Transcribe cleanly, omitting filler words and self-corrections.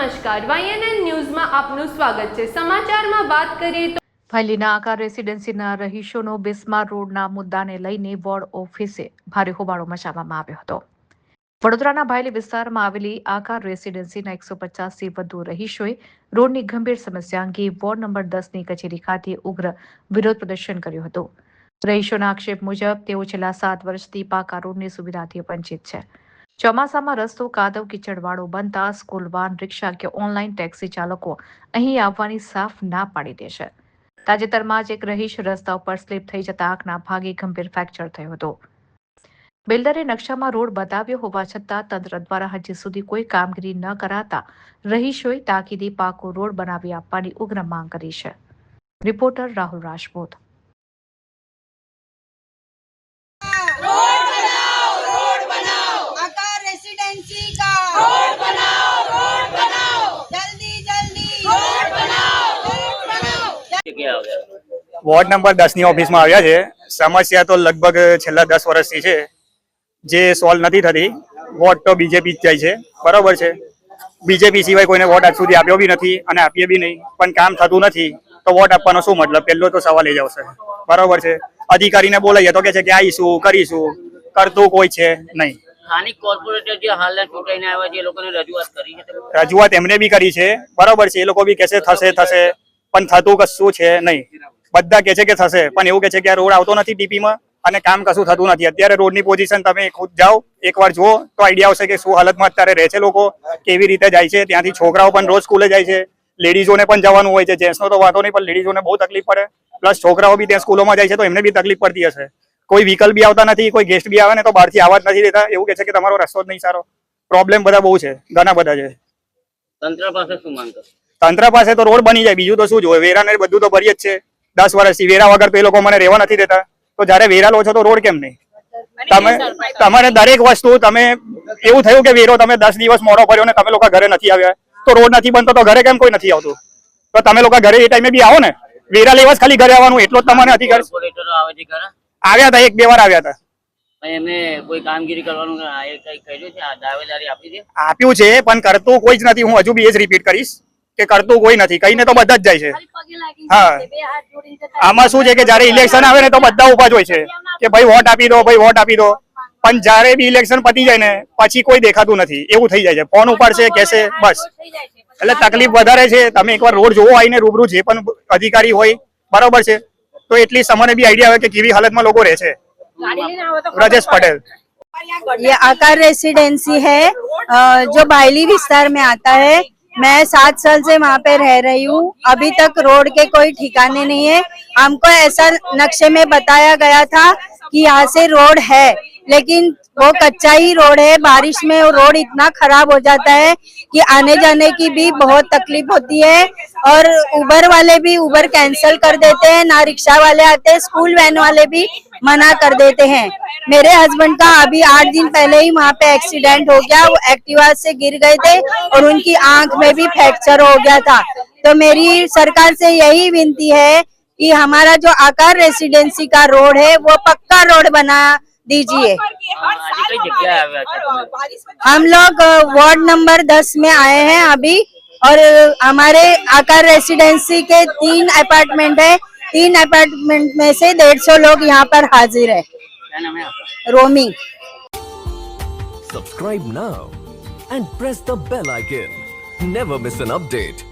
નમસ્કાર, YNN ન્યૂઝમાં આપનું સ્વાગત છે। સમાચારમાં વાત કરીએ તો ફાયલીના આકાર રેસિડેન્સીના રહીશોનો બિસ્માર રોડના મુદ્દાને લઈને વોર્ડ ઓફિસે ભારે હોબાળો મચાવવામાં આવ્યો હતો। વડોદરાના ભાયલી વિસ્તારમાં આવેલી આકાર રેસિડેન્સીના 150થી વધુ રહીશોએ રોડની ગંભીર સમસ્યા અંગે વોર્ડ નંબર 10ની કચેરી ખાતે ઉગ્ર વિરોધ પ્રદર્શન કર્યું હતું। રહીશોના આક્ષેપ મુજબ તેઓ છેલ્લા 7 વર્ષથી પાકા રોડની સુવિધાથી વંચિત છે। ચોમાસામાં રસ્તો કાદવ કીચડવાળો બનતા સ્કૂલ વાન, રિક્ષા કે ઓનલાઈન ટેક્સી ચાલકો અહીં આવવાની સાફ ના પાડી દે છે। તાજેતરમાં જ એક રહીશ રસ્તા ઉપર સ્લીપ થઈ જતા આંખના ભાગે ગંભીર ફ્રેક્ચર થયો હતો। બિલ્ડરે નકશામાં રોડ બતાવ્યો હોવા છતાં તંત્ર દ્વારા હજી સુધી કોઈ કામગીરી ન કરાતા રહીશોએ તાકીદે પાકો રોડ બનાવી આપવાની ઉગ્ર માંગ કરી છે। Reporter Rahul Rajput. Ward number 10ની ઓફિસમાં આવ્યા છે। સમસ્યા તો લગભગ છેલ્લા 10 વર્ષથી છે, જે સોલ્વ નથી થતી। વોટ તો બીજેપી જ જાય છે, બરોબર છે। બીજેપી સિવાય કોઈને વોટ આજ સુધી આપ્યો બી નથી અને આપીએ બી નહીં, પણ કામ થતું નથી તો વોટ આપવાનો શું મતલબ? પહેલો તો સવાલ એ જ આવશે, બરોબર છે। અધિકારીને બોલાઈએ તો કે છે કે આવીશું, કરીશું, કરતું કોઈ છે નહીં। સ્થાનિક કોર્પોરેટર જે હાલના ચૂંટાઈને આવ્યા છે એ લોકોને રજૂઆત કરી છે? રજૂઆત એમને બી કરી છે, બરોબર છે। એ લોકો બી કહેશે થશે, પણ થતું કશું છે નહીં। બધા કહે છે કે થશે, પણ એવું કહે છે કે આ રોડ આવતો નથી ટીપીમાં અને કામ કશું થતું નથી। અત્યારે રોડની પોઝિશન તમે ખુદ જાઓ, એકવાર જુઓ તો આઈડિયા આવશે કે શું હાલતમાં અત્યારે રહે છે લોકો, કેવી રીતે જાય છે। ત્યાંથી છોકરાઓ પણ રોજ સ્કૂલે જાય છે, લેડીઝોને પણ જવાનું હોય છે। જેન્ટ્સનો તો વાંધો નહીં, પણ લેડીઝોને બહુ તકલીફ પડે, પ્લસ છોકરાઓ બી ત્યાં સ્કૂલોમાં જાય છે તો એમને બી તકલીફ પડતી હશે। કોઈ વ્હીકલ બી આવતા નથી, કોઈ ગેસ્ટ બી આવે ને તો બહારથી આવવા જ નથી દેતા। એવું કહે છે કે તમારો રસ્તો જ નહીં સારો। પ્રોબ્લેમ બધા બહુ છે, ઘણા બધા છે। તંત્ર પાસે શું માંગ કરો? તંત્ર પાસે તો રોડ બની જાય, બીજું તો શું જોઈએ? વેરા ને બધું તો ભરીએ જ છે 10 વર્ષથી। વેરા વગર તો એ લોકો મને રહેવા નથી દેતા, તો જયારે વેરા લો છો તો રોડ કેમ નહીં? તમારે દરેક વસ્તુ તમે એવું થયું કે વેરો તમે 10 દિવસ મોડો ભર્યો ને તમે લોકો ઘરે નથી આવ્યા તો રોડ નથી બનતો, તો ઘરે કેમ કોઈ નથી આવતું? તો તમે લોકો ઘરે એ ટાઈમે બી આવો ને, વેરા લેવા જ ખાલી ઘરે આવવાનું, એટલો જ તમારે અધિકાર। આવ્યા હતા, 1-2 વાર આવ્યા હતા। એમને કોઈ કામગીરી કરવાનું કઈ કહ્યું છે? દાવેદારી આપી છે? આપ્યું છે, પણ કરતું કોઈ જ નથી। હું હજુ બી એ જ રિપીટ કરીશ કે કરતું કોઈ નથી, કહીને તો બધા જ જાય છે। હા, આમાં શું છે કે જયારે ઇલેક્શન આવે ને તો બધા ઉભા જ હોય છે કે ભાઈ વોટ આપી દો, ભાઈ વોટ આપી દો, પણ જયારે બી ઇલેક્શન પતી જાય ને પછી કોઈ દેખાતું નથી, એવું થઈ જાય છે। ફોન ઉપાડશે, કહેશે, બસ। એટલે તકલીફ વધારે છે। તમે એકવાર રોડ જોવો આવીને રૂબરૂ, જે પણ અધિકારી હોય, બરોબર છે, તો એટલી મને બી આઈડિયા આવે કે કેવી હાલતમાં લોકો રહે છે। ब्रजेश पटेल। ये आकार रेसिडेंसी है जो भायली विस्तार में आता है। मैं 7 साल से वहाँ पे रह रही हूँ। अभी तक रोड के कोई ठिकाने नहीं है। हमको ऐसा नक्शे में बताया गया था कि यहाँ से रोड है, लेकिन वो कच्चा ही रोड है। बारिश में वो रोड इतना खराब हो जाता है कि आने जाने की भी बहुत तकलीफ होती है। और उबर वाले भी उबर कैंसिल कर देते हैं, ना रिक्शा वाले आते हैं, स्कूल वैन वाले भी मना कर देते हैं। मेरे हस्बैंड का अभी 8 दिन पहले ही वहाँ पे एक्सीडेंट हो गया। वो एक्टिवा से गिर गए थे और उनकी आंख में भी फ्रैक्चर हो गया था। तो मेरी सरकार से यही विनती है कि हमारा जो आकार रेसिडेंसी का रोड है वो पक्का रोड बना दीजिए। हम लोग वार्ड नंबर 10 में आए हैं अभी, और हमारे आकार रेसिडेंसी के 3 अपार्टमेंट है। 3 अपार्टमेंट में से 150 लोग यहाँ पर हाजिर है। रोमी। Subscribe now and press the bell icon. Never miss an update.